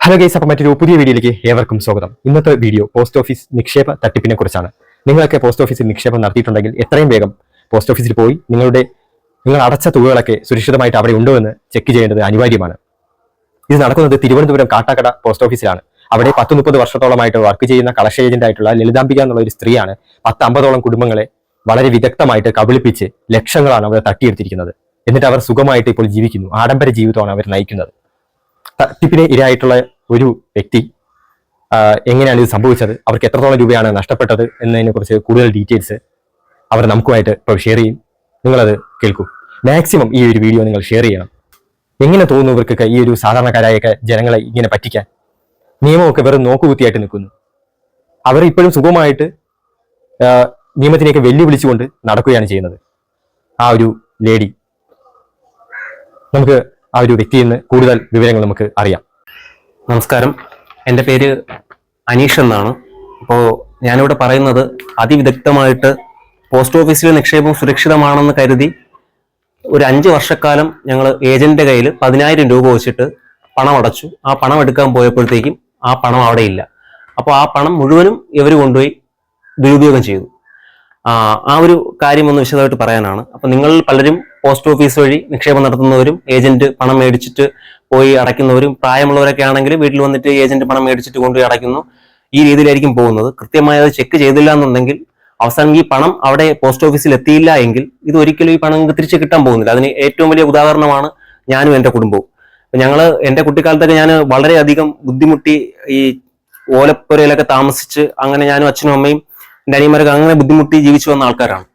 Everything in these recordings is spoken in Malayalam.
ഹലോ ഗൈസ്, അപ്പോൾ മറ്റൊരു പുതിയ വീഡിയോയിലേക്ക് ഏവർക്കും സ്വാഗതം. ഇന്നത്തെ വീഡിയോ പോസ്റ്റ് ഓഫീസ് നിക്ഷേപ തട്ടിപ്പിനെ കുറിച്ചാണ്. നിങ്ങളൊക്കെ പോസ്റ്റ് ഓഫീസിൽ നിക്ഷേപം നടത്തിയിട്ടുണ്ടെങ്കിൽ എത്രയും വേഗം പോസ്റ്റ് ഓഫീസിൽ പോയി നിങ്ങൾ അടച്ച തുകകളൊക്കെ സുരക്ഷിതമായിട്ട് അവിടെ ഉണ്ടോ എന്ന് ചെക്ക് ചെയ്യേണ്ടത് അനിവാര്യമാണ്. ഇത് നടക്കുന്നത് തിരുവനന്തപുരം കാട്ടാക്കട പോസ്റ്റ് ഓഫീസിലാണ്. അവിടെ 10-30 വർഷത്തോളമായിട്ട് വർക്ക് ചെയ്യുന്ന കളക്ഷൻ ഏജന്റ് ആയിട്ടുള്ള ലളിതാംബിക എന്നുള്ള ഒരു സ്ത്രീയാണ് 10-50ഓളം കുടുംബങ്ങളെ വളരെ വിദഗ്ധമായിട്ട് കബളിപ്പിച്ച് ലക്ഷങ്ങളാണ് അവിടെ തട്ടിയെടുത്തിരിക്കുന്നത്. എന്നിട്ട് അവർ സുഖമായിട്ട് ഇപ്പോൾ ജീവിക്കുന്നു. ആഡംബര ജീവിതമാണ് അവർ നയിക്കുന്നത്. തട്ടിപ്പിന് ഇരയായിട്ടുള്ള ഒരു വ്യക്തി എങ്ങനെയാണ് ഇത് സംഭവിച്ചത്, അവർക്ക് എത്രത്തോളം രൂപയാണ് നഷ്ടപ്പെട്ടത് എന്നതിനെ കുറിച്ച് കൂടുതൽ ഡീറ്റെയിൽസ് അവർ നമുക്കുമായിട്ട് ഇപ്പോൾ ഷെയർ ചെയ്യും. നിങ്ങളത് കേൾക്കൂ. മാക്സിമം ഈ ഒരു വീഡിയോ നിങ്ങൾ ഷെയർ ചെയ്യണം. എങ്ങനെ തോന്നുന്നു ഇവർക്കൊക്കെ ഈ ഒരു സാധാരണക്കാരായൊക്കെ ജനങ്ങളെ ഇങ്ങനെ പറ്റിക്കാൻ? നിയമമൊക്കെ വെറും നോക്കുകുത്തിയായിട്ട് നിൽക്കുന്നു. അവർ ഇപ്പോഴും സുഖമായിട്ട് നിയമത്തിനെയൊക്കെ വെല്ലുവിളിച്ചുകൊണ്ട് നടക്കുകയാണ് ചെയ്യുന്നത്. ആ ഒരു ലേഡി, നമുക്ക് ആ ഒരു വ്യക്തിയിൽ നിന്ന് കൂടുതൽ വിവരങ്ങൾ നമുക്ക് അറിയാം. നമസ്കാരം, എൻ്റെ പേര് അനീഷ് എന്നാണ്. അപ്പോൾ ഞാനിവിടെ പറയുന്നത് അതിവിദഗ്ധമായിട്ട് പോസ്റ്റ് ഓഫീസിലെ നിക്ഷേപം സുരക്ഷിതമാണെന്ന് കരുതി ഒരു 5 വർഷക്കാലം ഞങ്ങൾ ഏജന്റിന്റെ കയ്യിൽ 10,000 രൂപ വെച്ചിട്ട് പണം അടച്ചു. ആ പണം എടുക്കാൻ പോയപ്പോഴത്തേക്കും ആ പണം അവിടെ ഇല്ല. അപ്പോൾ ആ പണം മുഴുവനും ഇവർ കൊണ്ടുപോയി ദുരുപയോഗം ചെയ്തു. ആ ഒരു കാര്യം ഒന്ന് വിശദമായിട്ട് പറയാനാണ്. അപ്പം നിങ്ങൾ പലരും പോസ്റ്റ് ഓഫീസ് വഴി നിക്ഷേപം നടത്തുന്നവരും ഏജന്റ് പണം മേടിച്ചിട്ട് പോയി അടയ്ക്കുന്നവരും പ്രായമുള്ളവരൊക്കെ ആണെങ്കിൽ വീട്ടിൽ വന്നിട്ട് ഏജന്റ് പണം മേടിച്ചിട്ട് കൊണ്ടുപോയി അടയ്ക്കുന്നു. ഈ രീതിയിലായിരിക്കും പോകുന്നത്. കൃത്യമായി അത് ചെക്ക് ചെയ്തില്ല എന്നുണ്ടെങ്കിൽ അവസാനം ഈ പണം അവിടെ പോസ്റ്റ് ഓഫീസിൽ എത്തിയില്ല എങ്കിൽ ഇത് ഒരിക്കലും ഈ പണം തിരിച്ച് കിട്ടാൻ പോകുന്നില്ല. അതിന് ഏറ്റവും വലിയ ഉദാഹരണമാണ് ഞാനും എൻ്റെ കുടുംബവും. എൻ്റെ കുട്ടിക്കാലത്തൊക്കെ ഞാൻ വളരെയധികം ബുദ്ധിമുട്ടി ഈ ഓലപ്പുരയിലൊക്കെ താമസിച്ച് അങ്ങനെ ഞാനും അച്ഛനും അമ്മയും എൻ്റെ അനിയന്മാരൊക്കെ അങ്ങനെ ബുദ്ധിമുട്ടി ജീവിച്ചു വന്ന ആൾക്കാരാണ്.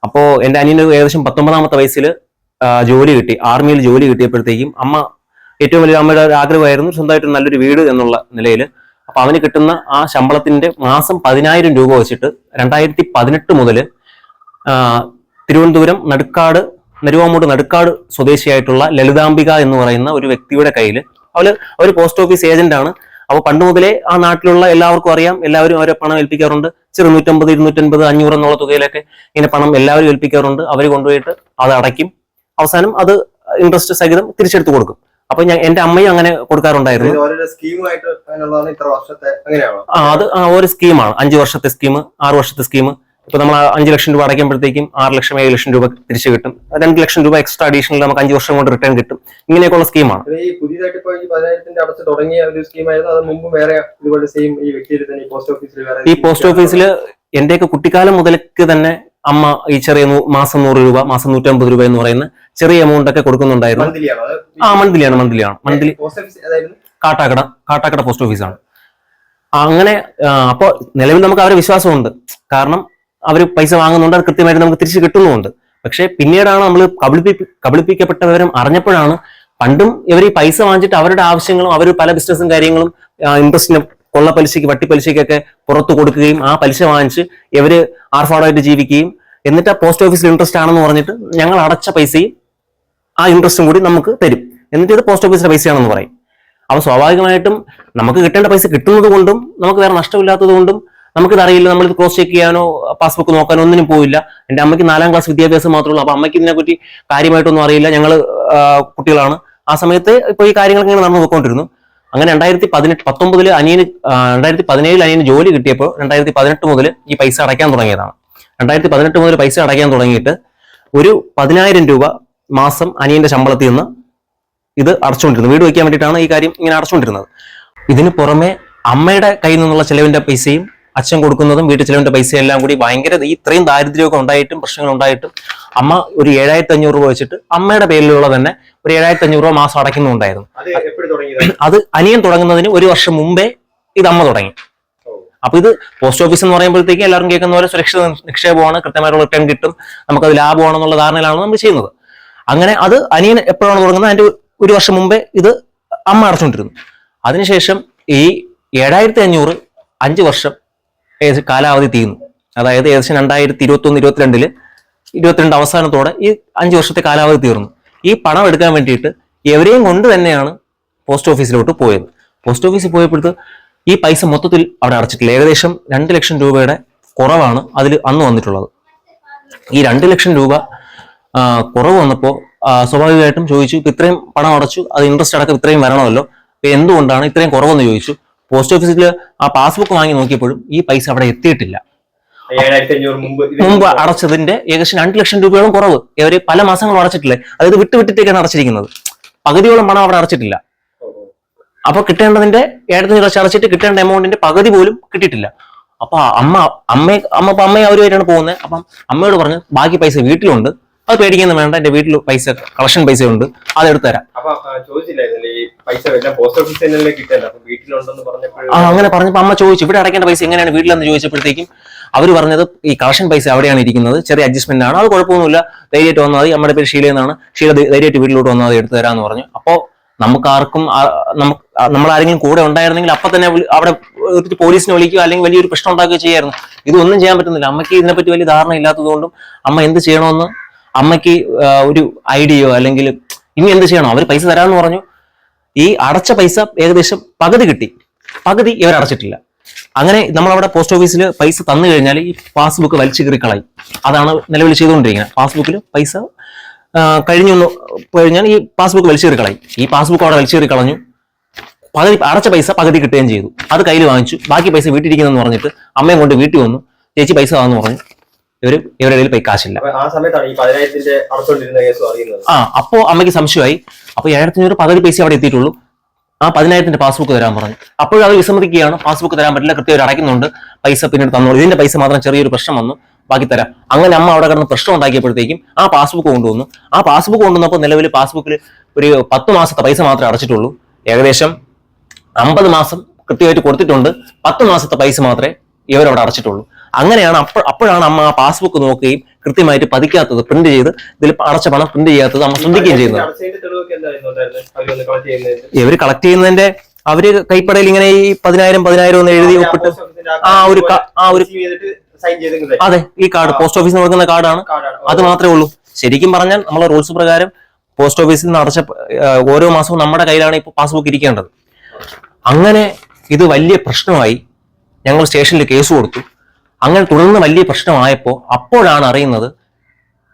അപ്പോൾ എൻ്റെ അനിയന് ഏകദേശം 19-ാമത്തെ വയസ്സിൽ ജോലി കിട്ടി. ആർമിയിൽ ജോലി കിട്ടിയപ്പോഴത്തേക്കും അമ്മ ഏറ്റവും വലിയ അമ്മയുടെ ഒരു ആഗ്രഹമായിരുന്നു സ്വന്തമായിട്ട് നല്ലൊരു വീട് എന്നുള്ള നിലയിൽ. അപ്പൊ അവന് കിട്ടുന്ന ആ ശമ്പളത്തിന്റെ മാസം 10,000 രൂപ വെച്ചിട്ട് 2018 മുതൽ തിരുവനന്തപുരം നെരുവാമൂട് നടുക്കാട് സ്വദേശിയായിട്ടുള്ള ലളിതാംബിക എന്ന് പറയുന്ന ഒരു വ്യക്തിയുടെ കയ്യിൽ അവർ പോസ്റ്റ് ഓഫീസ് ഏജന്റ് ആണ്. അപ്പോൾ പണ്ട് മുതലേ ആ നാട്ടിലുള്ള എല്ലാവർക്കും അറിയാം, എല്ലാവരും അവരെ പണം ഏൽപ്പിക്കാറുണ്ട്. 150, 250, 500 എന്നുള്ള തുകയിലൊക്കെ ഇങ്ങനെ പണം എല്ലാവരും ഏൽപ്പിക്കാറുണ്ട്. അവർ കൊണ്ടുപോയിട്ട് അത് അടയ്ക്കും. അവസാനം അത് ഇൻട്രസ്റ്റ് സഹിതം തിരിച്ചെടുത്ത് കൊടുക്കും. അപ്പൊ എന്റെ അമ്മയും അങ്ങനെ കൊടുക്കാറുണ്ടായിരുന്നു. അത് ഒരു സ്കീമാണ്. 5 വർഷത്തെ സ്കീം, 6 വർഷത്തെ സ്കീം. ഇപ്പൊ നമ്മൾ 5 ലക്ഷം രൂപ അടയ്ക്കുമ്പോഴത്തേക്കും 6 ലക്ഷം 7 ലക്ഷം രൂപ തിരിച്ചു കിട്ടും. 2 ലക്ഷം രൂപ എക്സ്ട്രാ അഡീഷണൽ നമുക്ക് 5 വർഷം കൊണ്ട് റിട്ടേൺ കിട്ടും. ഇങ്ങനെയൊക്കെയുള്ള സ്കീമാണ്. ഈ പോസ്റ്റ് ഓഫീസിൽ എന്റെയൊക്കെ കുട്ടിക്കാലം മുതലേക്ക് തന്നെ അമ്മ ഈ ചെറിയ മാസം 100 രൂപ, മാസം 150 രൂപ എന്ന് പറയുന്ന ചെറിയ എമൗണ്ട് ഒക്കെ കൊടുക്കുന്നുണ്ടായിരുന്നു. മന്ത്ലി കാട്ടാക്കട പോസ്റ്റ് ഓഫീസാണ്. അങ്ങനെ അപ്പൊ നിലവിൽ നമുക്ക് അവരെ വിശ്വാസമുണ്ട്. കാരണം അവർ പൈസ വാങ്ങുന്നുണ്ട്, അത് കൃത്യമായിട്ട് നമുക്ക് തിരിച്ചു കിട്ടുന്നുമുണ്ട്. പക്ഷെ പിന്നീടാണ് നമ്മൾ കബളിപ്പിക്കപ്പെട്ട വിവരം അറിഞ്ഞപ്പോഴാണ് പണ്ടും ഇവർ ഈ പൈസ വാങ്ങിച്ചിട്ട് അവരുടെ ആവശ്യങ്ങളും അവർ പല ബിസിനസ്സും കാര്യങ്ങളും ഇൻട്രസ്റ്റിനും കൊള്ളപ്പലിശയ്ക്ക് വട്ടിപ്പലിശയ്ക്കൊക്കെ പുറത്തു കൊടുക്കുകയും ആ പലിശ വാങ്ങിച്ച് ഇവര് ആർഭാടമായിട്ട് ജീവിക്കുകയും എന്നിട്ട് പോസ്റ്റ് ഓഫീസിൽ ഇൻട്രസ്റ്റ് ആണെന്ന് പറഞ്ഞിട്ട് ഞങ്ങൾ അടച്ച പൈസയും ആ ഇൻട്രസ്റ്റും കൂടി നമുക്ക് തരും. എന്നിട്ട് ഇത് പോസ്റ്റ് ഓഫീസിലെ പൈസയാണെന്ന് പറയും. അപ്പോൾ സ്വാഭാവികമായിട്ടും നമുക്ക് കിട്ടേണ്ട പൈസ കിട്ടുന്നത് കൊണ്ടും നമുക്ക് വേറെ നഷ്ടമില്ലാത്തത് കൊണ്ടും നമുക്കിത് അറിയില്ല. നമ്മളിത് ക്രോസ് ചെക്ക് ചെയ്യാനോ പാസ്ബുക്ക് നോക്കാനോ ഒന്നിനും പോയില്ല. എൻ്റെ അമ്മയ്ക്ക് 4ാം ക്ലാസ് വിദ്യാഭ്യാസം മാത്രമേ ഉള്ളൂ. അപ്പൊ അമ്മയ്ക്ക് ഇതിനെപ്പറ്റി കാര്യമായിട്ടൊന്നും അറിയില്ല. ഞങ്ങൾ കുട്ടികളാണ്. ആ സമയത്ത് ഇപ്പൊ ഈ കാര്യങ്ങളൊക്കെ ഇങ്ങനെ നടന്നു പോയിക്കൊണ്ടിരുന്നു. അങ്ങനെ 2017 അനിയന് ജോലി കിട്ടിയപ്പോൾ 2018 മുതൽ ഈ പൈസ അടയ്ക്കാൻ തുടങ്ങിയതാണ്. 2018 മുതൽ പൈസ അടയ്ക്കാൻ തുടങ്ങിയിട്ട് ഒരു 10,000 രൂപ മാസം അനിയന്റെ ശമ്പളത്തിൽ നിന്ന് ഇത് അടച്ചുകൊണ്ടിരുന്നു. വീട് വയ്ക്കാൻ വേണ്ടിയിട്ടാണ് ഈ കാര്യം ഇങ്ങനെ അടച്ചുകൊണ്ടിരുന്നത്. ഇതിന് പുറമെ അമ്മയുടെ കയ്യിൽ നിന്നുള്ള ചെലവിന്റെ പൈസയും അച്ഛൻ കൊടുക്കുന്നതും വീട്ടു ചെലവിന്റെ പൈസയും എല്ലാം കൂടി ഭയങ്കര ഇത്രയും ദാരിദ്ര്യമൊക്കെ ഉണ്ടായിട്ടും പ്രശ്നങ്ങൾ ഉണ്ടായിട്ടും അമ്മ ഒരു 7,500 രൂപ വെച്ചിട്ട് അമ്മയുടെ പേരിലുള്ള തന്നെ ഒരു 7,500 രൂപ മാസം അടയ്ക്കുന്നുണ്ടായിരുന്നു. അത് അനിയൻ തുടങ്ങുന്നതിന് 1 വർഷം മുമ്പേ ഇത് അമ്മ തുടങ്ങി. അപ്പൊ ഇത് പോസ്റ്റ് ഓഫീസ് എന്ന് പറയുമ്പോഴത്തേക്ക് എല്ലാവരും കേൾക്കുന്ന പോലെ സുരക്ഷിത നിക്ഷേപമാണ്, കൃത്യമായിട്ടുള്ള റിട്ടേൺ കിട്ടും, നമുക്കത് ലാഭമാണെന്നുള്ള ധാരണയിലാണ് നമ്മൾ ചെയ്യുന്നത്. അങ്ങനെ അത് അനിയൻ എപ്പോഴാണ് തുടങ്ങുന്നത് അതിന്റെ 1 വർഷം മുമ്പേ ഇത് അമ്മ അടച്ചുകൊണ്ടിരുന്നു. അതിനുശേഷം ഈ 7,500 5 വർഷം കാലാവധി തീർന്നു. അതായത് ഏകദേശം 2021-22 അവസാനത്തോടെ ഈ 5 വർഷത്തെ കാലാവധി തീർന്നു. ഈ പണം എടുക്കാൻ വേണ്ടിയിട്ട് എവരെയും കൊണ്ട് തന്നെയാണ് പോസ്റ്റ് ഓഫീസിലോട്ട് പോയത്. പോസ്റ്റ് ഓഫീസിൽ പോയപ്പോഴത്തെ ഈ പൈസ മൊത്തത്തിൽ അവിടെ അടച്ചിട്ടില്ല. ഏകദേശം 2 ലക്ഷം രൂപയുടെ കുറവാണ് അതിൽ അന്ന് വന്നിട്ടുള്ളത്. ഈ 2 ലക്ഷം രൂപ കുറവ് വന്നപ്പോൾ സ്വാഭാവികമായിട്ടും ചോദിച്ചു, ഇപ്പൊ ഇത്രയും പണം അടച്ചു, അത് ഇൻട്രസ്റ്റ് അടക്കം ഇത്രയും വരണമല്ലോ, എന്തുകൊണ്ടാണ് ഇത്രയും കുറവെന്ന് ചോദിച്ചു. പോസ്റ്റ് ഓഫീസിൽ ആ പാസ്ബുക്ക് വാങ്ങി നോക്കിയപ്പോഴും ഈ പൈസ അവിടെ എത്തിയിട്ടില്ല. 7,500 മുമ്പ് അടച്ചതിന്റെ ഏകദേശം 2 ലക്ഷം രൂപയോളം കുറവ്. ഇവര് പല മാസങ്ങളും അടച്ചിട്ടില്ലേ, അതായത് വിട്ടിട്ടേക്കാണ് അടച്ചിരിക്കുന്നത്. പകുതിയോളം പണം അവിടെ അടച്ചിട്ടില്ല. അപ്പൊ കിട്ടേണ്ടതിന്റെ 7,500 അടച്ചിട്ട് കിട്ടേണ്ട എമൗണ്ടിന്റെ പകുതി പോലും കിട്ടിയിട്ടില്ല. അപ്പൊ അമ്മയെ അവരുമായിട്ടാണ് പോകുന്നത്. അപ്പം അമ്മയോട് പറഞ്ഞു ബാക്കി പൈസ വീട്ടിലുണ്ട്, അത് പേടിക്കൊന്നും വേണ്ട, എന്റെ വീട്ടിൽ പൈസ കളക്ഷൻ പൈസ ഉണ്ട്, അത് എടുത്തു തരാം. അങ്ങനെ പറഞ്ഞപ്പോ അമ്മ ചോദിച്ചു ഇവിടെ അടയ്ക്കേണ്ട പൈസ എങ്ങനെയാണ് വീട്ടിലെന്ന് ചോദിച്ചപ്പോഴത്തേക്കും അവർ പറഞ്ഞത് ഈ കളക്ഷൻ പൈസ അവിടെയാണ് ഇരിക്കുന്നത്, ചെറിയ അഡ്ജസ്റ്റ്മെന്റ് ആണ്, അത് കുഴപ്പമൊന്നുമില്ല, ധൈര്യമായിട്ട് വന്നാൽ മതി, നമ്മുടെ പേര് ഷീല എന്നാണ്, ഷീല ധൈര്യമായിട്ട് വീട്ടിലോട്ട് വന്നാൽ മതി, എടുത്തു തരാമെന്ന് പറഞ്ഞു. അപ്പോ നമുക്കാർക്കും നമ്മളാരെങ്കിലും കൂടെ ഉണ്ടായിരുന്നെങ്കിൽ അപ്പൊ തന്നെ അവിടെ പോലീസിനെ വിളിക്കുക അല്ലെങ്കിൽ വലിയൊരു പ്രശ്നം ഉണ്ടാക്കുകയോ ചെയ്യായിരുന്നു. ഇതൊന്നും ചെയ്യാൻ പറ്റുന്നില്ല. അമ്മയ്ക്ക് ഇതിനെപ്പറ്റി വലിയ ധാരണ ഇല്ലാത്തതുകൊണ്ടും അമ്മ എന്ത് ചെയ്യണമെന്ന് അമ്മയ്ക്ക് ഒരു ഐഡിയയോ അല്ലെങ്കിൽ ഇനി എന്ത് ചെയ്യണോ, അവർ പൈസ തരാമെന്ന് പറഞ്ഞു. ഈ അടച്ച പൈസ ഏകദേശം പകുതി കിട്ടി, പകുതി ഇവർ അടച്ചിട്ടില്ല. അങ്ങനെ നമ്മളവിടെ പോസ്റ്റ് ഓഫീസിൽ പൈസ തന്നു കഴിഞ്ഞാൽ ഈ പാസ്ബുക്ക് വലിച്ചു കീറി കളയും. അതാണ് നിലവിൽ ചെയ്തുകൊണ്ടിരിക്കുന്നത്. പാസ്ബുക്കിൽ പൈസ കഴിഞ്ഞാൽ ഈ പാസ്ബുക്ക് വലിച്ചു കീറി കളയും. ഈ പാസ്ബുക്ക് അവിടെ വലിച്ചു കീറി കളഞ്ഞു. പകുതി അടച്ച പൈസ പകുതി കിട്ടുകയും ചെയ്തു. അത് കയ്യിൽ വാങ്ങിച്ചു. ബാക്കി പൈസ വീട്ടിലിരിക്കുന്നെന്ന് പറഞ്ഞിട്ട് അമ്മയും കൊണ്ട് വീട്ടിൽ വന്നു. ചേച്ചി പൈസ താന്ന് പറഞ്ഞു. ഇവരുടെ കയ്യിൽ കാശില്ല. അപ്പോ അമ്മയ്ക്ക് സംശയമായി. അപ്പൊ 7,500 പകുതി പൈസ അവിടെ എത്തിയിട്ടുള്ളൂ. ആ 10,000 പാസ്ബുക്ക് തരാൻ പറഞ്ഞു. അപ്പോഴും അവർ വിസമ്മതിക്കുകയാണ്. പാസ്ബുക്ക് തരാൻ പറ്റില്ല, കൃത്യമായിട്ട് അടയ്ക്കുന്നുണ്ട്, പൈസ പിന്നീട് തന്നോളൂ, ഇതിന്റെ പൈസ മാത്രം ചെറിയൊരു പ്രശ്നം വന്നു, ബാക്കി തരാം. അങ്ങനെ അമ്മ അവിടെ കിടന്ന് പ്രശ്നം ഉണ്ടാക്കിയപ്പോഴത്തേക്കും ആ പാസ്ബുക്ക് കൊണ്ടുവന്നു. ആ പാസ്ബുക്ക് കൊണ്ടുവന്നപ്പോൾ നിലവിൽ പാസ്ബുക്കിൽ ഒരു 10 മാസത്തെ പൈസ മാത്രമേ അടച്ചിട്ടുള്ളൂ. ഏകദേശം 50 മാസം കൃത്യമായിട്ട് കൊടുത്തിട്ടുണ്ട്, 10 മാസത്തെ പൈസ മാത്രമേ ഇവരവിടെ അടച്ചിട്ടുള്ളൂ. അങ്ങനെയാണ് അപ്പോഴാണ് അമ്മ ആ പാസ്ബുക്ക് നോക്കുകയും കൃത്യമായിട്ട് പതിക്കാത്തത്, പ്രിന്റ് ചെയ്ത് ഇതിൽ അടച്ച പണം പ്രിന്റ് ചെയ്യാത്തത് അമ്മ ശ്രദ്ധിക്കുകയും ചെയ്യുന്നത്. ഇവര് കളക്ട് ചെയ്യുന്നതിന്റെ അവര് കൈപ്പടയിൽ ഇങ്ങനെ ഈ 10,000 എന്ന് എഴുതി ഒപ്പിട്ട് അതെ, ഈ കാർഡ് പോസ്റ്റ് ഓഫീസിൽ കൊടുക്കുന്ന കാർഡാണ്, അത് മാത്രമേ ഉള്ളൂ. ശരിക്കും പറഞ്ഞാൽ നമ്മളെ റൂൾസ് പ്രകാരം പോസ്റ്റ് ഓഫീസിൽ നിന്ന് അടച്ച ഓരോ മാസവും നമ്മുടെ കയ്യിലാണ് ഇപ്പോൾ പാസ്ബുക്ക് ഇരിക്കേണ്ടത്. അങ്ങനെ ഇത് വലിയ പ്രശ്നമായി. ഞങ്ങൾ സ്റ്റേഷനിൽ കേസ് കൊടുത്തു. അങ്ങനെ തുടർന്ന് വലിയ പ്രശ്നമായപ്പോൾ അപ്പോഴാണ് അറിയുന്നത്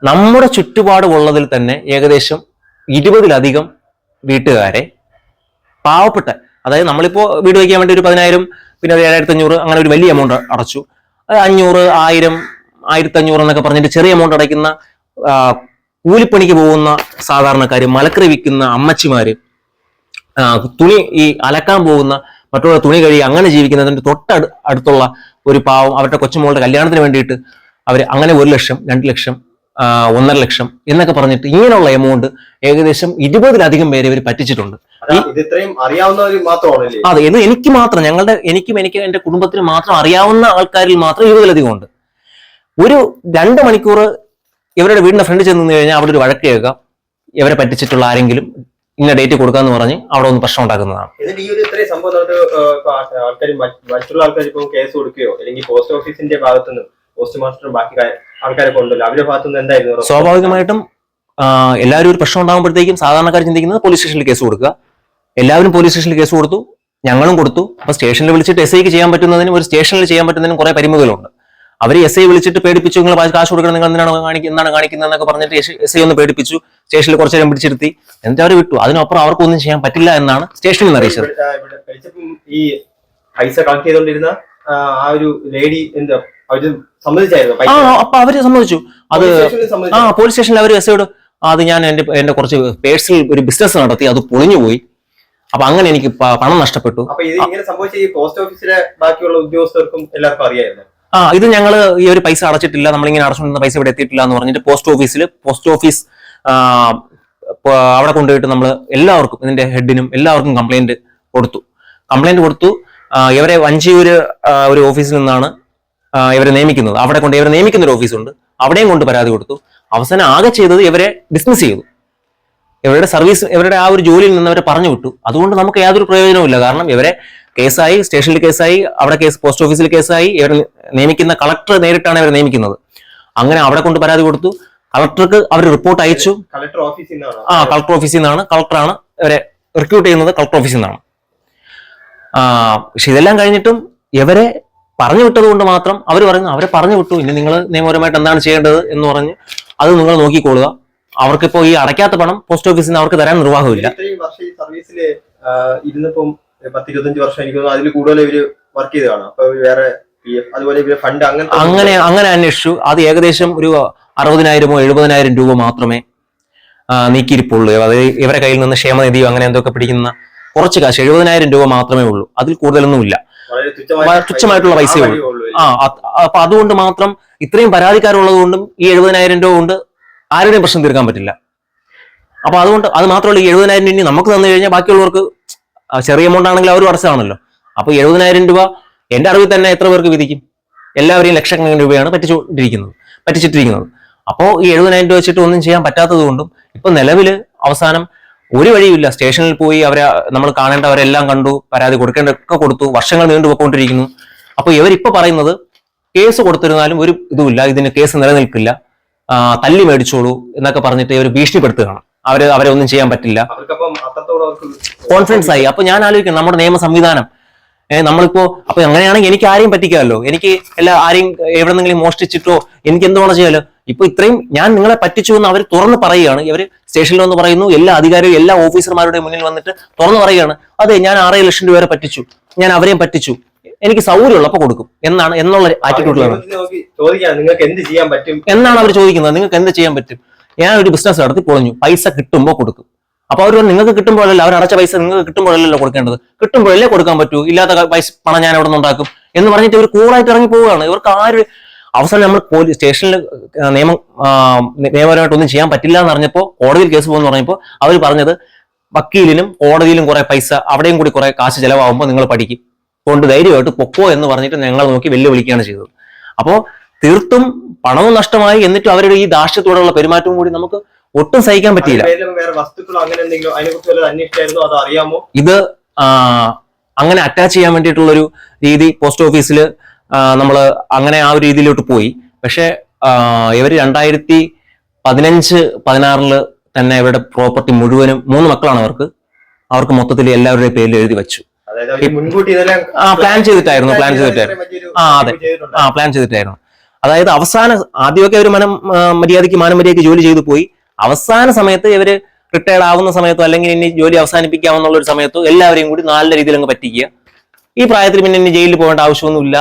നമ്മുടെ ചുറ്റുപാടുള്ളതിൽ തന്നെ ഏകദേശം 20-ലധികം വീട്ടുകാരെ പാവപ്പെട്ട, അതായത് നമ്മളിപ്പോ വീട് വയ്ക്കാൻ വേണ്ടി ഒരു 10,000 പിന്നെ 7,500 അങ്ങനെ ഒരു വലിയ എമൗണ്ട് അടച്ചു. 500, 1000, 1,500 എന്നൊക്കെ പറഞ്ഞിട്ട് ചെറിയ എമൗണ്ട് അടയ്ക്കുന്ന കൂലിപ്പണിക്ക് പോകുന്ന സാധാരണക്കാര്, മലക്കറി വിൽക്കുന്ന അമ്മച്ചിമാര്, തുണി ഈ അലക്കാൻ പോകുന്ന മറ്റുള്ള തുണി കഴുകി അങ്ങനെ ജീവിക്കുന്നതിന്റെ അടുത്തുള്ള ഒരു പാവം അവരുടെ കൊച്ചുമോളുടെ കല്യാണത്തിന് വേണ്ടിയിട്ട് അവർ അങ്ങനെ 1 ലക്ഷം, 2 ലക്ഷം, 1.5 ലക്ഷം എന്നൊക്കെ പറഞ്ഞിട്ട് ഇങ്ങനെയുള്ള എമൗണ്ട് ഏകദേശം 20-ലധികം പേരെ ഇവർ പറ്റിച്ചിട്ടുണ്ട്. അതെ, ഇത് എനിക്ക് മാത്രം, എനിക്കും എന്റെ കുടുംബത്തിന് മാത്രം അറിയാവുന്ന ആൾക്കാരിൽ മാത്രം 20-ലധികം ഉണ്ട്. ഒരു 2 മണിക്കൂർ ഇവരുടെ വീടിന്റെ ഫ്രണ്ട് ചെന്ന് കഴിഞ്ഞാൽ അവിടെ ഒരു വഴക്ക് കേൾക്കാം. ഇവരെ പറ്റിച്ചിട്ടുള്ള ആരെങ്കിലും ഇന്ന ഡേറ്റ് കൊടുക്കാന്ന് പറഞ്ഞ് അവിടെ ഒന്ന് പ്രശ്നം ഉണ്ടാക്കുന്നതാണ്. മറ്റുള്ള ആൾക്കാർ ഇപ്പം കേസ് കൊടുക്കുകയോ അല്ലെങ്കിൽ പോസ്റ്റ് ഓഫീസിന്റെ ഭാഗത്തുനിന്ന് പോസ്റ്റ് മാസ്റ്ററും ബാക്കി ആൾക്കാരൊക്കെ ഉണ്ടല്ലോ, അവരുടെ ഭാഗത്തുനിന്ന് എന്തായിരുന്നു? സ്വാഭാവികമായിട്ടും എല്ലാവരും ഒരു പ്രശ്നം ഉണ്ടാകുമ്പോഴത്തേക്കും സാധാരണക്കാർ ചിന്തിക്കുന്നത് പോലീസ് സ്റ്റേഷനിൽ കേസ് കൊടുക്കുക. എല്ലാവരും പോലീസ് സ്റ്റേഷനിൽ കേസ് കൊടുത്തു, ഞങ്ങളും കൊടുത്തു. അപ്പൊ സ്റ്റേഷനിൽ വിളിച്ചിട്ട് SIക്ക് ചെയ്യാൻ പറ്റുന്നതിനും ഒരു സ്റ്റേഷനിൽ ചെയ്യാൻ പറ്റുന്നതിനും കുറെ പരിമിതികളുണ്ട്. അവർ SI വിളിച്ചിട്ട് പേടിപ്പിച്ചു, നിങ്ങൾ കാശ് കൊടുക്കണം, നിങ്ങൾ എന്താണ് കാണിക്കുന്നതെന്നൊക്കെ പറഞ്ഞിട്ട് SI ഒന്ന് പേടിപ്പിച്ചു, സ്റ്റേഷനിൽ കുറച്ചു നേരം പിടിച്ചിരുത്തി, എന്നിട്ട് അവർ വിട്ടു. അതിനപ്പുറം അവർക്കൊന്നും ചെയ്യാൻ പറ്റില്ല എന്നാണ് സ്റ്റേഷനിൽ നിന്ന് അറിയിച്ചത്. ഈ പൈസ കളക്ട് ചെയ്തോണ്ടിരുന്ന ആ ഒരു ലേഡി എന്താ അവര് സമ്മതിച്ചായിരുന്നു? അപ്പൊ അവര് സമ്മതിച്ചു. അത് പോലീസ് സ്റ്റേഷനിൽ അവർ SIയോട് അത് ഞാൻ എന്റെ കുറച്ച് പേഴ്സണൽ ഒരു ബിസിനസ് നടത്തി, അത് പൊളിഞ്ഞു പോയി, അപ്പൊ അങ്ങനെ എനിക്ക് പണം നഷ്ടപ്പെട്ടു. അപ്പൊ ഇത് ഇങ്ങനെ സംഭവിച്ച ഈ പോസ്റ്റ് ഓഫീസിലെ ബാക്കിയുള്ള ഉദ്യോഗസ്ഥർക്കും എല്ലാവർക്കും അറിയായിരുന്നു? ഇത് ഞങ്ങൾ ഈ ഒരു പൈസ അടച്ചിട്ടില്ല, നമ്മളിങ്ങനെ അടച്ചുകൊണ്ടിരുന്ന പൈസ ഇവിടെ എത്തിയിട്ടില്ല എന്ന് പറഞ്ഞിട്ട് പോസ്റ്റ് ഓഫീസ് അവിടെ കൊണ്ടുപോയിട്ട് നമ്മൾ എല്ലാവർക്കും, ഇതിന്റെ ഹെഡിനും എല്ലാവർക്കും കംപ്ലൈന്റ് കൊടുത്തു. ഇവരെ വഞ്ചിയൂര് ഒരു ഓഫീസിൽ നിന്നാണ് ഇവരെ നിയമിക്കുന്നത്. അവിടെ കൊണ്ട് ഇവരെ നിയമിക്കുന്ന ഒരു ഓഫീസുണ്ട്, അവിടെയും കൊണ്ട് പരാതി കൊടുത്തു. അവസാനം ആകെ ചെയ്തത് ഇവരെ ഡിസ്മിസ് ചെയ്തു. ഇവരുടെ ആ ഒരു ജോലിയിൽ നിന്ന് അവരെ പറഞ്ഞു വിട്ടു. അതുകൊണ്ട് നമുക്ക് യാതൊരു പ്രയോജനവുമില്ല. കാരണം ഇവരെ കേസായി, സ്റ്റേഷനിൽ കേസായി, അവിടെ കേസ്, പോസ്റ്റ് ഓഫീസിൽ കേസായി. ഇവർ നിയമിക്കുന്ന കളക്ടർ നേരിട്ടാണ് ഇവരെ നിയമിക്കുന്നത്. അങ്ങനെ അവിടെ കൊണ്ട് പരാതി കൊടുത്തു. കളക്ടർക്ക് അവർ റിപ്പോർട്ട് അയച്ചു. കളക്ടർ ഓഫീസിൽ നിന്നാണ്, കളക്ടറാണ് ഇവരെ റിക്രൂട്ട് ചെയ്യുന്നത്, കളക്ടർ ഓഫീസിൽ നിന്നാണ്. പക്ഷെ ഇതെല്ലാം കഴിഞ്ഞിട്ടും ഇവരെ പറഞ്ഞു വിട്ടത് കൊണ്ട് മാത്രം അവർ പറയുന്നു, അവരെ പറഞ്ഞു വിട്ടു, ഇനി നിങ്ങൾ നിയമപരമായിട്ട് എന്താണ് ചെയ്യേണ്ടത് എന്ന് പറഞ്ഞ് അത് നിങ്ങൾ നോക്കിക്കൊള്ളുക. അവർക്കിപ്പോ ഈ അടയ്ക്കാത്ത പണം പോസ്റ്റ് ഓഫീസിൽ നിന്ന് അവർക്ക് തരാൻ നിർവാഹമില്ല. ഇരുന്നിപ്പം 10-25 വർഷം എനിക്ക് തോന്നുന്നു അതിൽ കൂടുതൽ ഇവര് വർക്ക് ചെയ്ത് കാണാം. അപ്പൊ വേറെ PF അതുപോലെ ഇവര് ഫണ്ട് അങ്ങനെ അന്വേഷിച്ചു. അത് ഏകദേശം ഒരു 60,000 70,000 രൂപ മാത്രമേ നീക്കിയിരിപ്പുള്ളൂ. അതായത് ഇവരെ കയ്യിൽ നിന്ന് ക്ഷേമനിധിയോ അങ്ങനെ എന്തൊക്കെ പിടിക്കുന്ന കുറച്ച് കാശ് 70,000 രൂപ മാത്രമേ ഉള്ളൂ. അതിൽ കൂടുതലൊന്നുമില്ല, തുച്ഛമായിട്ടുള്ള പൈസയേ ഉള്ളൂ. അപ്പൊ അതുകൊണ്ട് മാത്രം ഇത്രയും പരാതിക്കാരുള്ളത് കൊണ്ടും ഈ 70,000 രൂപ കൊണ്ട് ആരുടെയും പ്രശ്നം തീർക്കാൻ പറ്റില്ല. അപ്പൊ അതുകൊണ്ട് അത് മാത്രമല്ല, ഈ 70,000 ഇനി നമുക്ക് തന്നു കഴിഞ്ഞാൽ ബാക്കിയുള്ളവർക്ക് ചെറിയ എമൗണ്ട് ആണെങ്കിൽ അവർ അടച്ചതാണല്ലോ. അപ്പൊ 70,000 രൂപ എന്റെ അറിവിൽ തന്നെ എത്ര പേർക്ക് വിധിക്കും? എല്ലാവരെയും ലക്ഷക്കണക്കിന് രൂപയാണ് പറ്റിച്ചിട്ടിരിക്കുന്നത്. അപ്പോൾ ഈ 70,000 രൂപ വെച്ചിട്ട് ഒന്നും ചെയ്യാൻ പറ്റാത്തത് കൊണ്ടും ഇപ്പൊ നിലവില് അവസാനം ഒരു വഴിയില്ല. സ്റ്റേഷനിൽ പോയി അവരെ നമ്മൾ കാണേണ്ടവരെല്ലാം കണ്ടു, പരാതി കൊടുക്കേണ്ടതൊക്കെ കൊടുത്തു, വർഷങ്ങൾ നീണ്ടുപോയിക്കൊണ്ടിരിക്കുന്നു. അപ്പൊ ഇവരിപ്പോ പറയുന്നത് കേസ് കൊടുത്തിരുന്നാലും ഒരു ഇതുമില്ല, ഇതിന് കേസ് നിലനിൽക്കില്ല, തല്ലി മേടിച്ചോളൂ എന്നൊക്കെ പറഞ്ഞിട്ട് ഇവർ ഭീഷണിപ്പെടുത്തുകയാണ്. അവരെ ഒന്നും ചെയ്യാൻ പറ്റില്ല, കോൺഫിഡൻസ് ആയി. അപ്പൊ ഞാൻ ആലോചിക്കണം, നമ്മുടെ നിയമ സംവിധാനം നമ്മളിപ്പോ അപ്പൊ അങ്ങനെയാണെങ്കിൽ എനിക്ക് ആരെയും പറ്റിക്കാമല്ലോ, എനിക്ക് ആരെയും എവിടെന്നെങ്കിലും മോഷ്ടിച്ചിട്ടോ എനിക്ക് എന്തുവേണം ചെയ്യാലോ. ഇപ്പൊ ഇത്രയും ഞാൻ നിങ്ങളെ പറ്റിച്ചു എന്ന് അവർ തുറന്ന് പറയുകയാണ്. ഇവര് സ്റ്റേഷനിൽ വന്ന് പറയുന്നു, എല്ലാ അധികാരികളും എല്ലാ ഓഫീസർമാരുടെ മുന്നിൽ വന്നിട്ട് തുറന്നു പറയുകയാണ്, അതെ ഞാൻ 6 ലക്ഷം രൂപ വരെ പറ്റിച്ചു, ഞാൻ അവരെയും പറ്റിച്ചു, എനിക്ക് സൗകര്യമുള്ളപ്പോൾ കൊടുക്കും എന്നുള്ള ആറ്റിറ്റ്യൂഡിലാണ് നിങ്ങൾക്ക് എന്ത് ചെയ്യാൻ പറ്റും എന്നാണ് അവർ ചോദിക്കുന്നത്. നിങ്ങൾക്ക് എന്ത് ചെയ്യാൻ പറ്റും? ഞാൻ ഒരു ബിസിനസ് നടത്തി പൊളിഞ്ഞു, പൈസ കിട്ടുമ്പോൾ കൊടുക്കും. അപ്പൊ അവർ നിങ്ങൾക്ക് കിട്ടുമ്പോഴല്ല, അവർ അടച്ച പൈസ നിങ്ങൾക്ക് കിട്ടുമ്പോഴല്ലോ കൊടുക്കേണ്ടത്, കിട്ടുമ്പോഴല്ലേ കൊടുക്കാൻ പറ്റൂ, ഇല്ലാത്ത പണം ഞാൻ എവിടെ നിന്നുണ്ടാക്കും എന്ന് പറഞ്ഞിട്ട് ഇവർ കൂളായിട്ട് ഇറങ്ങി പോവുകയാണ്. ഇവർക്ക് അവസാനം നമ്മൾ പോലീസ് സ്റ്റേഷനിൽ നിയമപരമായിട്ടൊന്നും ചെയ്യാൻ പറ്റില്ല എന്ന് പറഞ്ഞപ്പോൾ കോടതിയിൽ കേസ് പോകുമെന്ന് പറഞ്ഞപ്പോൾ അവർ പറഞ്ഞത് വക്കീലിനും കോടതിയിലും കുറെ പൈസ അവിടെയും കൂടി കുറെ കാശ് ചെലവാകുമ്പോൾ നിങ്ങൾ പഠിക്കും, കൊണ്ട് ധൈര്യമായിട്ട് പൊക്കോ എന്ന് പറഞ്ഞിട്ട് ഞങ്ങൾ നോക്കി വെല്ലുവിളിക്കുകയാണ് ചെയ്തത്. അപ്പോൾ തീർത്തും പണവും നഷ്ടമായി, എന്നിട്ടും അവരുടെ ഈ ദാർഷ്ട്യത്തോടുള്ള പെരുമാറ്റവും കൂടി നമുക്ക് ഒട്ടും സഹിക്കാൻ പറ്റിയില്ല. ഇത് അങ്ങനെ അറ്റാച്ച് ചെയ്യാൻ വേണ്ടിയിട്ടുള്ളൊരു രീതി പോസ്റ്റ് ഓഫീസിൽ നമ്മൾ അങ്ങനെ ആ ഒരു രീതിയിലോട്ട് പോയി. പക്ഷെ ഇവര് 2015-16 തന്നെ ഇവരുടെ പ്രോപ്പർട്ടി മുഴുവനും 3 മക്കളാണ് അവർക്ക് മൊത്തത്തിൽ എല്ലാവരുടെയും പേരിൽ എഴുതി വെച്ചു. പ്ലാൻ ചെയ്തിട്ടായിരുന്നു. പ്ലാൻ ചെയ്തിട്ടായിരുന്നു. അതായത് ആദ്യമൊക്കെ അവർ മാനമര്യാദയ്ക്ക് ജോലി ചെയ്തു പോയി. അവസാന സമയത്ത് ഇവര് റിട്ടയർഡ് ആവുന്ന സമയത്തോ അല്ലെങ്കിൽ ഇനി ജോലി അവസാനിപ്പിക്കാമെന്നുള്ള ഒരു സമയത്തോ എല്ലാവരെയും കൂടി നല്ല രീതിയിൽ അങ്ങ് പറ്റിക്കുക. ഈ പ്രായത്തിൽ പിന്നെ ഇനി ജയിലിൽ പോകേണ്ട ആവശ്യമൊന്നുമില്ല,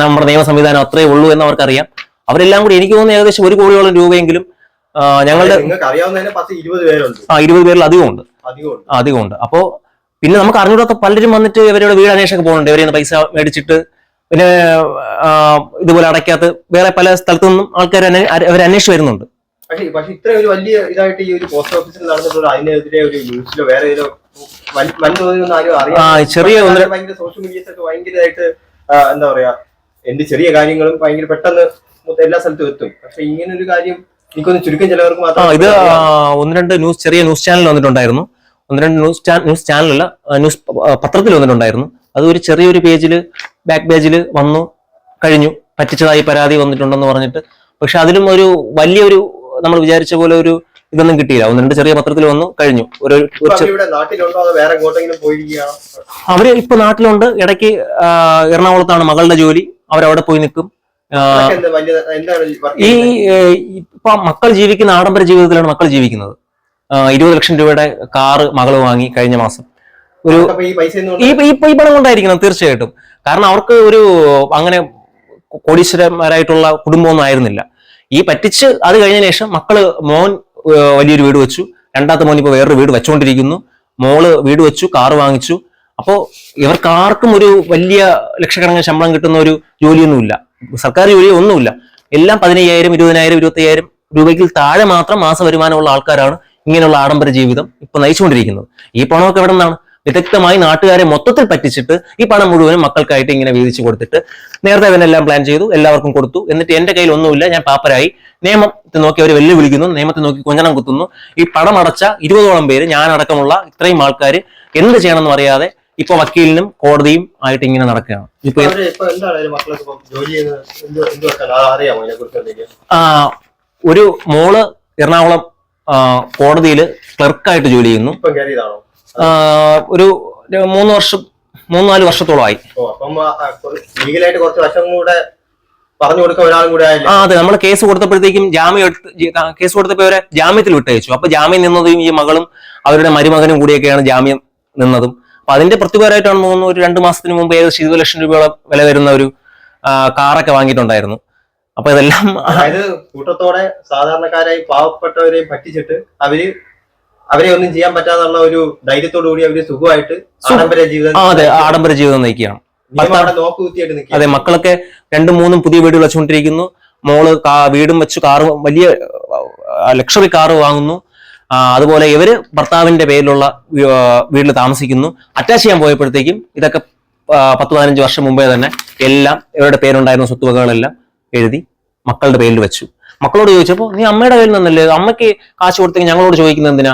നമ്മുടെ നിയമ സംവിധാനം അത്രേ ഉള്ളൂ എന്ന് അവർക്കറിയാം. അവരെല്ലാം കൂടി എനിക്ക് തോന്നുന്നു ഏകദേശം 1 കോടിയോളം രൂപയെങ്കിലും ഞങ്ങളുടെ 20 പേരിൽ അധികമുണ്ട്. അപ്പോ പിന്നെ നമുക്ക് അറിഞ്ഞൂടാത്ത പലരും വന്നിട്ട് ഇവരുടെ വീട് അന്വേഷണം പോകുന്നുണ്ട്. ഇവരെ പൈസ മേടിച്ചിട്ട് പിന്നെ ഇതുപോലെ അടയ്ക്കാത്ത വേറെ പല സ്ഥലത്തു നിന്നും ആൾക്കാർ അവർ അന്വേഷിച്ച് വരുന്നുണ്ട്. പക്ഷെ ഇത്ര ഒരു വലിയ ഇതായിട്ട് ഈ ഒരു പോസ്റ്റ് ഓഫീസിൽ നടന്നിട്ടുള്ള അതിനെതിരെ ഒരു ന്യൂസിലോ വേറെ ഏതോ ചെറിയ സോഷ്യൽ മീഡിയസ് ഒക്കെ ഭയങ്കരമായിട്ട് എന്താ പറയാ, എന്ത് ചെറിയ കാര്യങ്ങളും ഭയങ്കര പെട്ടെന്ന് എല്ലാ സ്ഥലത്തും എത്തും. പക്ഷെ ഇങ്ങനെ ഒരു കാര്യം എനിക്കൊന്ന് ചുരുക്കം ചിലവർക്ക് മാത്രം. ഇത് 1-2 ചെറിയ ന്യൂസ് ചാനൽ വന്നിട്ടുണ്ടായിരുന്നു. 1-2 ന്യൂസ് ചാനലല്ല, ന്യൂസ് പത്രത്തിൽ വന്നിട്ടുണ്ടായിരുന്നു. അത് ഒരു ചെറിയൊരു ബാക്ക് പേജിൽ വന്നു കഴിഞ്ഞു, പറ്റിച്ചതായി പരാതി വന്നിട്ടുണ്ടെന്ന് പറഞ്ഞിട്ട്. പക്ഷെ അതിലും ഒരു വലിയൊരു നമ്മൾ വിചാരിച്ച പോലെ ഒരു ഇതൊന്നും കിട്ടിയില്ല. 1-2 ചെറിയ പത്രത്തിൽ വന്നു കഴിഞ്ഞു. അവര് ഇപ്പൊ നാട്ടിലുണ്ട്. ഇടയ്ക്ക് എറണാകുളത്താണ് മകളുടെ ജോലി, അവരവിടെ പോയി നിൽക്കും. ഇപ്പൊ മക്കൾ ജീവിക്കുന്ന ആഡംബര ജീവിതത്തിലാണ് മക്കൾ ജീവിക്കുന്നത്. 20 ലക്ഷം രൂപയുടെ കാറ് മകള് വാങ്ങി കഴിഞ്ഞ മാസം. ഈ പണം കൊണ്ടായിരിക്കണം തീർച്ചയായിട്ടും. കാരണം അവർക്ക് ഒരു അങ്ങനെ കോടീശ്വരന്മാരായിട്ടുള്ള കുടുംബമൊന്നും ആയിരുന്നില്ല. ഈ പറ്റിച്ച് അത് കഴിഞ്ഞ ശേഷം മോൻ വലിയൊരു വീട് വെച്ചു, രണ്ടാമത്തെ മോൻ ഇപ്പൊ വേറൊരു വീട് വെച്ചുകൊണ്ടിരിക്കുന്നു, മോള് വീട് വെച്ചു, കാറ് വാങ്ങിച്ചു. അപ്പോ ഇവർക്ക് ആർക്കും ഒരു വലിയ ലക്ഷക്കണക്കിന് ശമ്പളം കിട്ടുന്ന ഒരു ജോലിയൊന്നുമില്ല, സർക്കാർ ജോലി ഒന്നുമില്ല. എല്ലാം 15,000, 20,000, 25,000 രൂപയ്ക്ക് താഴെ മാത്രം മാസ വരുമാനമുള്ള ആൾക്കാരാണ് ഇങ്ങനെയുള്ള ആഡംബര ജീവിതം ഇപ്പൊ നയിച്ചുകൊണ്ടിരിക്കുന്നത്. ഈ പണമൊക്കെ എവിടെ നിന്നാണ്? വിദഗ്ധമായി നാട്ടുകാരെ മൊത്തത്തിൽ പറ്റിച്ചിട്ട് ഈ പണം മുഴുവനും മക്കൾക്കായിട്ട് ഇങ്ങനെ വീതിച്ചു കൊടുത്തിട്ട് നേരത്തെ അവനെല്ലാം പ്ലാൻ ചെയ്തു, എല്ലാവർക്കും കൊടുത്തു. എന്നിട്ട് എന്റെ കയ്യിൽ ഒന്നുമില്ല, ഞാൻ പാപ്പരായി. നിയമത്തെ നോക്കി അവർ വെല്ലുവിളിക്കുന്നു, നിയമത്തെ നോക്കി കൊഞ്ഞണം കുത്തുന്നു. ഈ പണം അടച്ച 20ഓളം പേര്, ഞാൻ അടക്കമുള്ള ഇത്രയും ആൾക്കാർ എന്ത് ചെയ്യണമെന്ന് അറിയാതെ ഇപ്പൊ വക്കീലിനും കോടതിയും ആയിട്ട് ഇങ്ങനെ നടക്കുകയാണ്. ഒരു മോള് എറണാകുളം കോടതിയിൽ ക്ലർക്കായിട്ട് ജോലി ചെയ്യുന്നു. ഒരു 3-4 വർഷത്തോളമായി. അതെ, നമ്മൾ കേസ് കൊടുത്തപ്പോഴത്തേക്കും കേസ് കൊടുത്തപ്പോ അവരെ ജാമ്യത്തിൽ വിട്ടയച്ചു. അപ്പൊ ജാമ്യം നിന്നതും ഈ മകളും അവരുടെ മരുമകനും കൂടിയൊക്കെയാണ് ജാമ്യം നിന്നതും. അപ്പൊ അതിന്റെ പ്രത്യുപകാരമായിട്ടാണ് തോന്നുന്നു ഒരു 2 മാസത്തിന് മുമ്പ് ഏകദേശം 20 ലക്ഷം രൂപയോളം വില വരുന്ന ഒരു കാറൊക്കെ വാങ്ങിയിട്ടുണ്ടായിരുന്നു. അപ്പൊ ഇതെല്ലാം അതായത് കൂട്ടത്തോടെ സാധാരണക്കാരായി പാവപ്പെട്ടവരെയും പറ്റിച്ചിട്ട് അവരെ ഒന്നും ചെയ്യാൻ പറ്റാന്നുള്ള ഒരു ധൈര്യത്തോടു കൂടി അവര് സുഖമായിട്ട് ആഡംബര ജീവിതം അതെ ആഡംബര ജീവിതം നയിക്കുകയാണ്. നോക്കുകുത്തിയായിട്ട് നിൽക്കുക. അതെ, മക്കളൊക്കെ 2-3 പുതിയ വീടുകൾ വെച്ചുകൊണ്ടിരിക്കുന്നു. മോള് വീടും വെച്ച് കാറ് വലിയ ലക്ഷറി കാറ് വാങ്ങുന്നു. അതുപോലെ ഇവര് ഭർത്താവിന്റെ പേരിലുള്ള വീട്ടിൽ താമസിക്കുന്നു. അറ്റാച്ച് ചെയ്യാൻ പോയപ്പോഴത്തേക്കും ഇതൊക്കെ 10-15 വർഷം മുമ്പേ തന്നെ എല്ലാം ഇവരുടെ പേരുണ്ടായിരുന്ന സ്വത്തുവകകളെല്ലാം എഴുതി മക്കളുടെ പേരിൽ വെച്ചു. മക്കളോട് ചോദിച്ചപ്പോൾ നീ അമ്മയുടെ പേരിൽ നിന്നല്ലേ, അമ്മയ്ക്ക് കാശ് കൊടുത്തെങ്കിൽ ഞങ്ങളോട് ചോദിക്കുന്നത് എന്തിനാ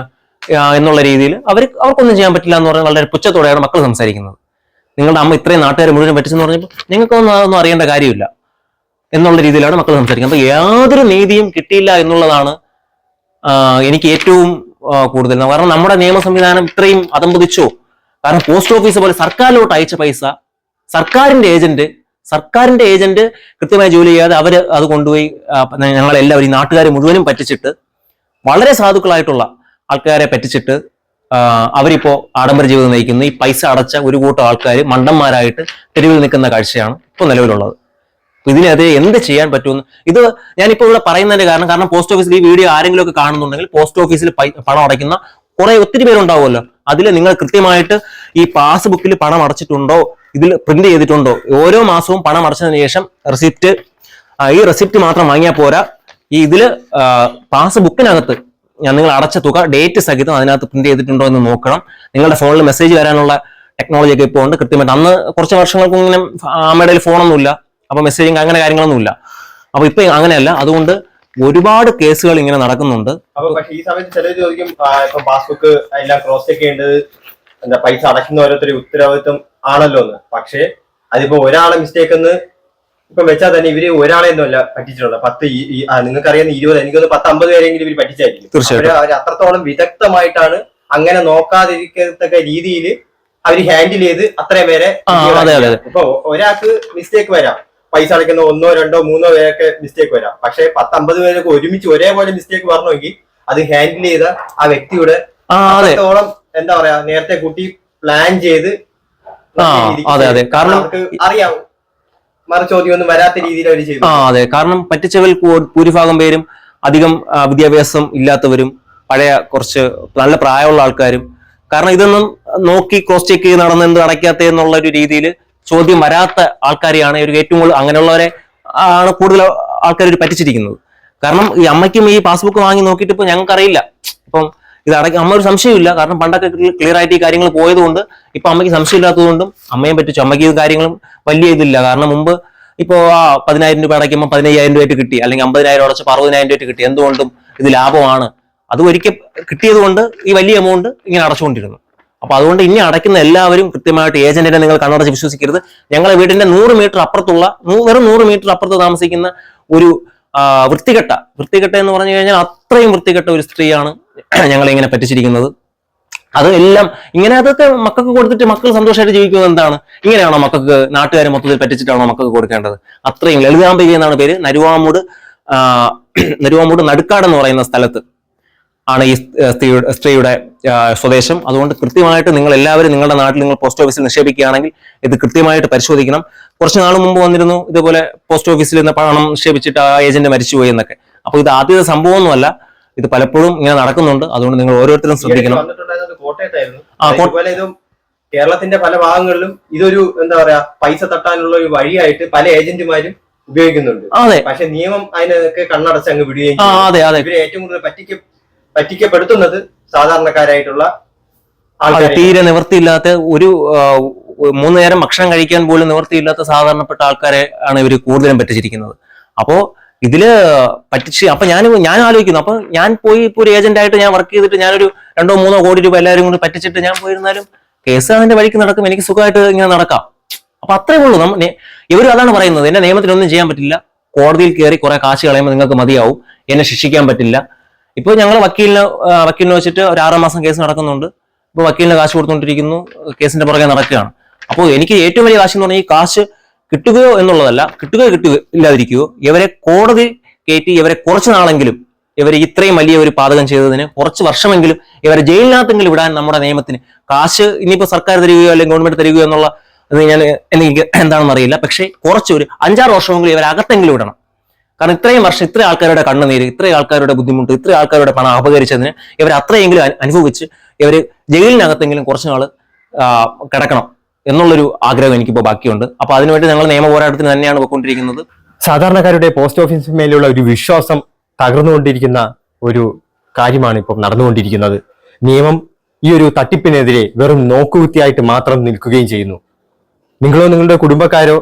എന്നുള്ള രീതിയിൽ അവർക്കൊന്നും ചെയ്യാൻ പറ്റില്ല എന്ന് പറഞ്ഞാൽ വളരെ പുച്ഛത്തോടെയാണ് മക്കൾ സംസാരിക്കുന്നത്. നിങ്ങളുടെ അമ്മ ഇത്രയും നാട്ടുകാരെ മുഴുവൻ പറ്റിച്ചെന്ന് പറഞ്ഞപ്പോൾ നിങ്ങൾക്കൊന്നും അതൊന്നും അറിയേണ്ട കാര്യമില്ല എന്നുള്ള രീതിയിലാണ് മക്കൾ സംസാരിക്കുന്നത്. അപ്പൊ യാതൊരു നീതിയും കിട്ടിയില്ല എന്നുള്ളതാണ് എനിക്ക് ഏറ്റവും കൂടുതൽ. കാരണം നമ്മുടെ നിയമ സംവിധാനം ഇത്രയും അതമ്പതിച്ചോ? കാരണം പോസ്റ്റ് ഓഫീസ് പോലെ സർക്കാരിലോട്ട് അയച്ച പൈസ സർക്കാരിന്റെ ഏജന്റ് കൃത്യമായി ജോലി ചെയ്യാതെ അവര് അത് കൊണ്ടുപോയി ഞങ്ങളെല്ലാവരും ഈ നാട്ടുകാരെ മുഴുവനും പറ്റിച്ചിട്ട് വളരെ സാധുക്കളായിട്ടുള്ള ആൾക്കാരെ പറ്റിച്ചിട്ട് അവരിപ്പോ ആഡംബര ജീവിതം നയിക്കുന്നു. ഈ പൈസ അടച്ച ഒരു കൂട്ടം ആൾക്കാർ മണ്ടന്മാരായിട്ട് തെരുവിൽ നിൽക്കുന്ന കാഴ്ചയാണ് ഇപ്പോൾ നിലവിലുള്ളത്. ഇതിനെതിരെ എന്ത് ചെയ്യാൻ പറ്റുമെന്ന് ഇത് ഞാനിപ്പോ ഇവിടെ പറയുന്നതിന്റെ കാരണം പോസ്റ്റ് ഓഫീസിൽ ഈ വീഡിയോ ആരെങ്കിലും ഒക്കെ കാണുന്നുണ്ടെങ്കിൽ പോസ്റ്റ് ഓഫീസിൽ പണം അടയ്ക്കുന്ന ഒത്തിരി പേരുണ്ടാവുമല്ലോ. അതിൽ നിങ്ങൾ കൃത്യമായിട്ട് ഈ പാസ്ബുക്കിൽ പണം അടച്ചിട്ടുണ്ടോ, ഇതിൽ പ്രിന്റ് ചെയ്തിട്ടുണ്ടോ, ഓരോ മാസവും പണം അടച്ചതിന് ശേഷം ഈ റെസിപ്റ്റ് മാത്രം വാങ്ങിയാൽ പോരാ, ഈ ഇതില് പാസ്ബുക്കിനകത്ത് നിങ്ങൾ അടച്ച തുക ഡേറ്റ് സഹിതം അതിനകത്ത് പ്രിന്റ് ചെയ്തിട്ടുണ്ടോ എന്ന് നോക്കണം. നിങ്ങളുടെ ഫോണിൽ മെസ്സേജ് വരാനുള്ള ടെക്നോളജി ഒക്കെ ഇപ്പോൾ ഉണ്ട്. കൃത്യമായിട്ട് അന്ന് കുറച്ച് വർഷങ്ങൾക്ക് ഇങ്ങനെ അമ്മയുടെ ഫോണൊന്നുമില്ല, അപ്പൊ മെസ്സേജിങ് അങ്ങനെ കാര്യങ്ങളൊന്നുമില്ല. അപ്പൊ ഇപ്പൊ അങ്ങനെയല്ല. അതുകൊണ്ട് ഒരുപാട് കേസുകൾ ഇങ്ങനെ നടക്കുന്നുണ്ട്. അപ്പൊ പക്ഷെ ഈ സമയത്ത് ചിലർ ചോദിക്കും ഇപ്പൊ പാസ്ബുക്ക് എല്ലാം ക്രോസ് ചെക്ക് ചെയ്യേണ്ടത് പൈസ അടയ്ക്കുന്ന ഓരോരുത്തരുടെ ഉത്തരവാദിത്വം ആണല്ലോ എന്ന്. പക്ഷെ അതിപ്പോ ഒരാളെ മിസ്റ്റേക്ക് എന്ന് ഇപ്പൊ വെച്ചാൽ തന്നെ ഇവര് ഒരാളെ ഒന്നുമല്ല പറ്റിച്ചിട്ടുണ്ട്. 10 നിങ്ങൾക്കറിയാവുന്ന 20 എനിക്കൊന്ന് 10-50 പേരെങ്കിലും ഇവര് പറ്റിച്ചായിരിക്കും. അവർ അത്രത്തോളം വിദഗ്ധമായിട്ടാണ് അങ്ങനെ നോക്കാതിരിക്കത്തക്ക രീതിയിൽ അവർ ഹാൻഡിൽ ചെയ്ത് അത്രയും പേരെ. ഇപ്പൊ ഒരാൾക്ക് മിസ്റ്റേക്ക് വരാം, പൈസ അടയ്ക്കുന്ന 1, 2, 3 പേരൊക്കെ മിസ്റ്റേക്ക് വരാം. പക്ഷെ 10-50 പേരൊക്കെ ഒരുമിച്ച് ഒരേപോലെ മിസ്റ്റേക്ക് വരണമെങ്കിൽ അത് ഹാൻഡിൽ ചെയ്ത ആ വ്യക്തിയുടെ അത്രത്തോളം എന്താ പറയാ നേരത്തെ കൂട്ടി പ്ലാൻ ചെയ്ത് കാരണം അറിയാം മറുചോദ്യം ഒന്നും വരാത്ത രീതിയിൽ അവർ ചെയ്തു. അതെ, കാരണം പറ്റിച്ചവരിൽ ഭൂരിഭാഗം പേരും അധികം വിദ്യാഭ്യാസം ഇല്ലാത്തവരും പഴയ കുറച്ച് നല്ല പ്രായമുള്ള ആൾക്കാരും. കാരണം ഇതൊന്നും നോക്കി ക്രോസ് ചെക്ക് ചെയ്ത് നടന്ന് എന്ത് അടയ്ക്കാത്ത എന്നുള്ള ഒരു രീതിയിൽ ചോദ്യം വരാത്ത ആൾക്കാരെയാണ് ഇവർ ഏറ്റവും കൂടുതൽ അങ്ങനെയുള്ളവരെ ആണ് കൂടുതൽ ആൾക്കാർ പറ്റിച്ചിരിക്കുന്നത്. കാരണം ഈ അമ്മയ്ക്കും ഈ പാസ്ബുക്ക് വാങ്ങി നോക്കിയിട്ട് ഇപ്പൊ ഞങ്ങൾക്കറിയില്ല ഇപ്പം ഇത് അമ്മ ഒരു സംശയമില്ല. കാരണം പണ്ടൊക്കെ ക്ലിയർ ആയിട്ട് ഈ കാര്യങ്ങൾ പോയതുകൊണ്ട് ഇപ്പൊ അമ്മയ്ക്ക് സംശയമില്ലാത്തതുകൊണ്ടും അമ്മയും പറ്റിച്ചു. അമ്മയ്ക്ക് ഈ കാര്യങ്ങളും വലിയ ഇതില്ല. കാരണം മുമ്പ് ഇപ്പോ 10,000 രൂപ അടയ്ക്കുമ്പോൾ 15,000 രൂപയായിട്ട് കിട്ടി, അല്ലെങ്കിൽ 50,000 അടച്ച് 60,000 രൂപയായിട്ട് കിട്ടി. എന്തുകൊണ്ടും ഇത് ലാഭമാണ്. അത് ഒരിക്കൽ കിട്ടിയത് കൊണ്ട് ഈ വലിയ എമൗണ്ട് ഇങ്ങനെ അടച്ചുകൊണ്ടിരുന്നു. അപ്പൊ അതുകൊണ്ട് ഇനി അടയ്ക്കുന്ന എല്ലാവരും കൃത്യമായിട്ട് ഏജന്റിനെ നിങ്ങൾ കണ്ണടച്ച് വിശ്വസിക്കരുത്. ഞങ്ങളെ വീടിന്റെ 100 മീറ്റർ അപ്പുറത്തുള്ള വെറും 100 മീറ്റർ അപ്പുറത്ത് താമസിക്കുന്ന ഒരു വൃത്തികെട്ട എന്ന് പറഞ്ഞു കഴിഞ്ഞാൽ അത്രയും വൃത്തികെട്ട ഒരു സ്ത്രീയാണ് ഞങ്ങളെ ഇങ്ങനെ പറ്റിച്ചിരിക്കുന്നത്. അത് എല്ലാം ഇങ്ങനെ അതൊക്കെ മക്കൾക്ക് കൊടുത്തിട്ട് മക്കൾ സന്തോഷമായിട്ട് ജീവിക്കുന്നത് എന്താണ്? ഇങ്ങനെയാണോ മക്കൾക്ക് നാട്ടുകാരെ മൊത്തത്തിൽ പറ്റിച്ചിട്ടാണോ മക്കൾക്ക് കൊടുക്കേണ്ടത്? അത്രയും ലളിതാംബിക എന്നാണ് പേര്. നരുവാമൂട് നടുക്കാട് എന്ന് പറയുന്ന സ്ഥലത്ത് ആണ് ഈ സ്ത്രീയുടെ സ്വദേശം. അതുകൊണ്ട് കൃത്യമായിട്ട് നിങ്ങൾ എല്ലാവരും നിങ്ങളുടെ നാട്ടിൽ നിങ്ങൾ പോസ്റ്റ് ഓഫീസിൽ നിക്ഷേപിക്കുകയാണെങ്കിൽ ഇത് കൃത്യമായിട്ട് പരിശോധിക്കണം. കുറച്ച് നാൾ മുമ്പ് വന്നിരുന്നു ഇതുപോലെ പോസ്റ്റ് ഓഫീസിൽ നിന്ന് പണം നിക്ഷേപിച്ചിട്ട് ആ ഏജന്റ് മരിച്ചുപോയി എന്നൊക്കെ. അപ്പൊ ഇത് ആദ്യത്തെ സംഭവമൊന്നുമല്ല, ഇത് പലപ്പോഴും ഇങ്ങനെ നടക്കുന്നുണ്ട്. അതുകൊണ്ട് നിങ്ങൾ ഓരോരുത്തരും ശ്രദ്ധിക്കണം. കോട്ടയത്തായിരുന്നു. കേരളത്തിന്റെ പല ഭാഗങ്ങളിലും ഇതൊരു എന്താ പറയാ പൈസ തട്ടാനുള്ള ഒരു വഴിയായിട്ട് പല ഏജന്റുമാരും ഉപയോഗിക്കുന്നുണ്ട്. അതെ, പക്ഷെ നിയമം അതിനൊക്കെ കണ്ണടച്ച് അങ്ങ് വിടുകയും ഇവര് ഏറ്റവും കൂടുതൽ പറ്റിക്കപ്പെടുത്തുന്നത് സാധാരണക്കാരായിട്ടുള്ള ആൾക്കാർ. തീരെ നിവൃത്തിയില്ലാത്ത 3 നേരം ഭക്ഷണം കഴിക്കാൻ പോലും നിവൃത്തിയില്ലാത്ത സാധാരണപ്പെട്ട ആൾക്കാരെ ആണ് ഇവർ കൂടുതലും പറ്റിച്ചിരിക്കുന്നത്. അപ്പോ ഇതില് പറ്റിച്ച് അപ്പൊ ഞാൻ ആലോചിക്കുന്നു. അപ്പൊ ഞാൻ പോയി ഇപ്പൊ ഒരു ഏജന്റ് ആയിട്ട് ഞാൻ വർക്ക് ചെയ്തിട്ട് ഞാനൊരു 2-3 കോടി രൂപ എല്ലാവരും കൂടി പറ്റിച്ചിട്ട് ഞാൻ പോയിരുന്നാലും കേസ് അതിന്റെ വഴിക്ക് നടക്കും, എനിക്ക് സുഖമായിട്ട് ഇങ്ങനെ നടക്കാം. അപ്പൊ അത്രേ ഉള്ളൂ. ഇവരും അതാണ് പറയുന്നത്, എന്നെ നിയമത്തിനൊന്നും ചെയ്യാൻ പറ്റില്ല, കോടതിയിൽ കയറി കുറെ കാശ് കളയുമ്പോൾ നിങ്ങൾക്ക് മതിയാവും, എന്നെ ശിക്ഷിക്കാൻ പറ്റില്ല. ഇപ്പൊ ഞങ്ങൾ വക്കീലിനെ വെച്ചിട്ട് ഒരു 6 മാസം കേസ് നടക്കുന്നുണ്ട്. ഇപ്പൊ വക്കീലിന് കാശ് കൊടുത്തുകൊണ്ടിരിക്കുന്നു, കേസിന്റെ പുറകെ നടക്കുകയാണ്. അപ്പോൾ എനിക്ക് ഏറ്റവും വലിയ കാശ് എന്ന് പറഞ്ഞാൽ ഈ കാശ് കിട്ടുകയോ എന്നുള്ളതല്ല, കിട്ടുകയോ ഇല്ലാതിരിക്കുകയോ ഇവരെ കോടതി കയറ്റി ഇവരെ കുറച്ച് നാളെങ്കിലും ഇവർ ഇത്രയും വലിയ ഒരു പാതകം ചെയ്തതിന് കുറച്ച് വർഷമെങ്കിലും ഇവരെ ജയിലിനകത്തെങ്കിലും വിടാൻ നമ്മുടെ നിയമത്തിന് കാശ് ഇനിയിപ്പോ സർക്കാർ തരികയോ അല്ലെങ്കിൽ ഗവൺമെന്റ് തരികയോ എന്നുള്ള എനിക്ക് എന്താണെന്ന് അറിയില്ല. പക്ഷേ കുറച്ചൊരു 5-6 വർഷമെങ്കിലും ഇവരെ അകത്തെങ്കിലും വിടണം. കാരണം ഇത്രയും വർഷം ഇത്ര ആൾക്കാരുടെ കണ്ണുനീര്, ഇത്രയും ആൾക്കാരുടെ ബുദ്ധിമുട്ട്, ഇത്രയും ആൾക്കാരുടെ പണം അപകരിച്ചതിന് ഇവർ അത്രയെങ്കിലും അനുഭവിച്ച് ഇവര് ജയിലിനകത്തെങ്കിലും കുറച്ചു നാള് കിടക്കണം എന്നുള്ളൊരു ആഗ്രഹം എനിക്കിപ്പോൾ ബാക്കിയുണ്ട്. അപ്പൊ അതിനുവേണ്ടി ഞങ്ങൾ നിയമ പോരാട്ടത്തിന് തന്നെയാണ് പോയിക്കൊണ്ടിരിക്കുന്നത്. സാധാരണക്കാരുടെ പോസ്റ്റ് ഓഫീസിന്മേലുള്ള ഒരു വിശ്വാസം തകർന്നുകൊണ്ടിരിക്കുന്ന ഒരു കാര്യമാണ് ഇപ്പോൾ നടന്നുകൊണ്ടിരിക്കുന്നത്. നിയമം ഈ ഒരു തട്ടിപ്പിനെതിരെ വെറും നോക്കുകുത്തിയായിട്ട് മാത്രം നിൽക്കുകയും ചെയ്യുന്നു. നിങ്ങളോ നിങ്ങളുടെ കുടുംബക്കാരോ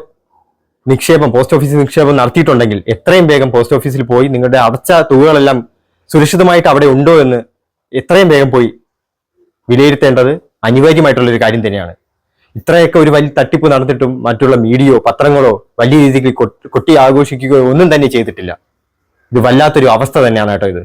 പോസ്റ്റ് ഓഫീസിൽ നിക്ഷേപം നടത്തിയിട്ടുണ്ടെങ്കിൽ എത്രയും വേഗം പോസ്റ്റ് ഓഫീസിൽ പോയി നിങ്ങളുടെ അടച്ച തുകകളെല്ലാം സുരക്ഷിതമായിട്ട് അവിടെ ഉണ്ടോ എന്ന് എത്രയും വേഗം പോയി വിലയിരുത്തേണ്ടത് അനിവാര്യമായിട്ടുള്ള ഒരു കാര്യം തന്നെയാണ്. ഇത്രയൊക്കെ ഒരു വലിയ തട്ടിപ്പ് നടന്നിട്ടും മറ്റുള്ള മീഡിയയോ പത്രങ്ങളോ വലിയ രീതിയിൽ കൊട്ടി ആഘോഷിക്കുകയോ ഒന്നും തന്നെ ചെയ്തിട്ടില്ല. ഇത് വല്ലാത്തൊരു അവസ്ഥ തന്നെയാണ് കേട്ടോ ഇത്.